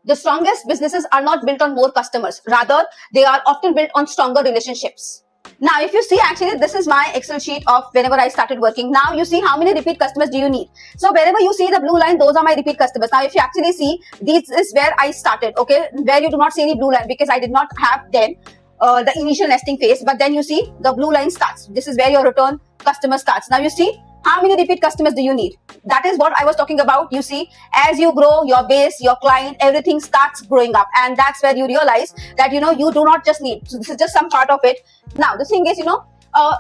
The strongest businesses are not built on more customers. Rather, they are often built on stronger relationships. Now, if you see, actually, this is my Excel sheet of whenever I started working. Now, you see how many repeat customers do you need. So, wherever you see the blue line, those are my repeat customers. Now, if you actually see, this is where I started, okay, where you do not see any blue line because I did not have then the initial nesting phase. But then you see the blue line starts. This is where your return customer starts. Now, you see how many repeat customers do you need? That is what I was talking about. You see, as you grow, your base, your client, everything starts growing up. And that's where you realize that, you do not just need. So this is just some part of it. Now, the thing is,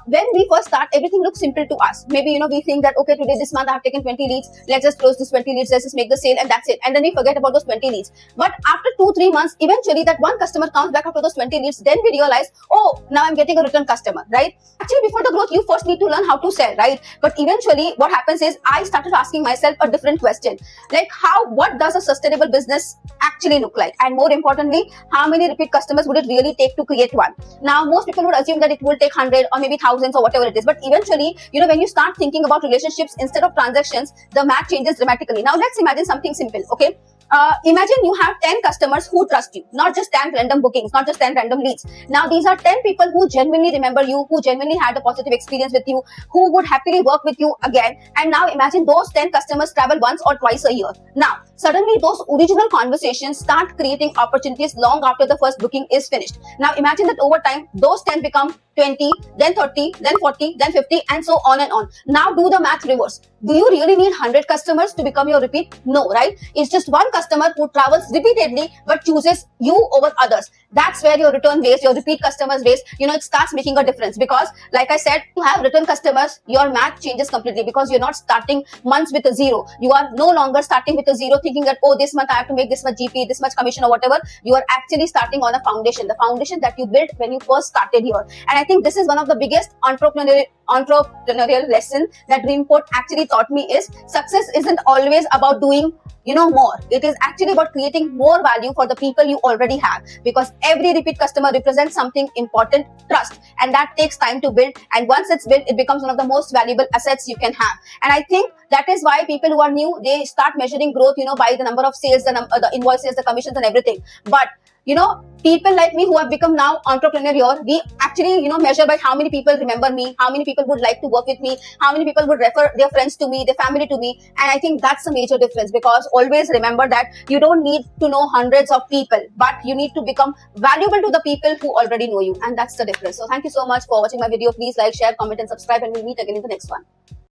when we first start, everything looks simple to us. Maybe, we think that, okay, today, this month, I have taken 20 leads. Let's just close this 20 leads. Let's just make the sale and that's it. And then we forget about those 20 leads. But after 2-3 months, eventually that one customer comes back after those 20 leads. Then we realize, oh, now I'm getting a return customer, right? Actually, before the growth, you first need to learn how to sell, right? But eventually what happens is I started asking myself a different question. Like what does a sustainable business actually look like? And more importantly, how many repeat customers would it really take to create one? Now, most people would assume that it will take 100 or maybe thousands or whatever it is. But eventually, when you start thinking about relationships instead of transactions, the math changes dramatically. Now, let's imagine something simple, okay? Imagine you have 10 customers who trust you, not just 10 random bookings, not just 10 random leads. Now, these are 10 people who genuinely remember you, who genuinely had a positive experience with you, who would happily work with you again. And now imagine those 10 customers travel once or twice a year. Now, suddenly those original conversations start creating opportunities long after the first booking is finished. Now, imagine that over time, those 10 become 20, then 30, then 40, then 50, and so on and on. Now do the math reverse. Do you really need 100 customers to become your repeat? No, right? It's just one customer who travels repeatedly but chooses you over others. That's where your return base, your repeat customers base, it starts making a difference. Because like I said, to have return customers, your math changes completely because you're not starting months with a zero. You are no longer starting with a zero thinking that, oh, this month I have to make this much GP, this much commission or whatever. You are actually starting on a foundation, the foundation that you built when you first started here. And I think this is one of the biggest entrepreneurial lesson that Dreamport actually taught me is success isn't always about doing more. It is actually about creating more value for the people you already have, because every repeat customer represents something important, trust, and that takes time to build. And once it's built, it becomes one of the most valuable assets you can have. And I think that is why people who are new, they start measuring growth, by the number of sales, the invoices, the commissions and everything. But people like me who have become now entrepreneurial, we actually, measure by how many people remember me, how many people would like to work with me, how many people would refer their friends to me, their family to me. And I think that's a major difference, because always remember that you don't need to know hundreds of people, but you need to become valuable to the people who already know you. And that's the difference. So thank you so much for watching my video. Please like, share, comment and subscribe, and we'll meet again in the next one.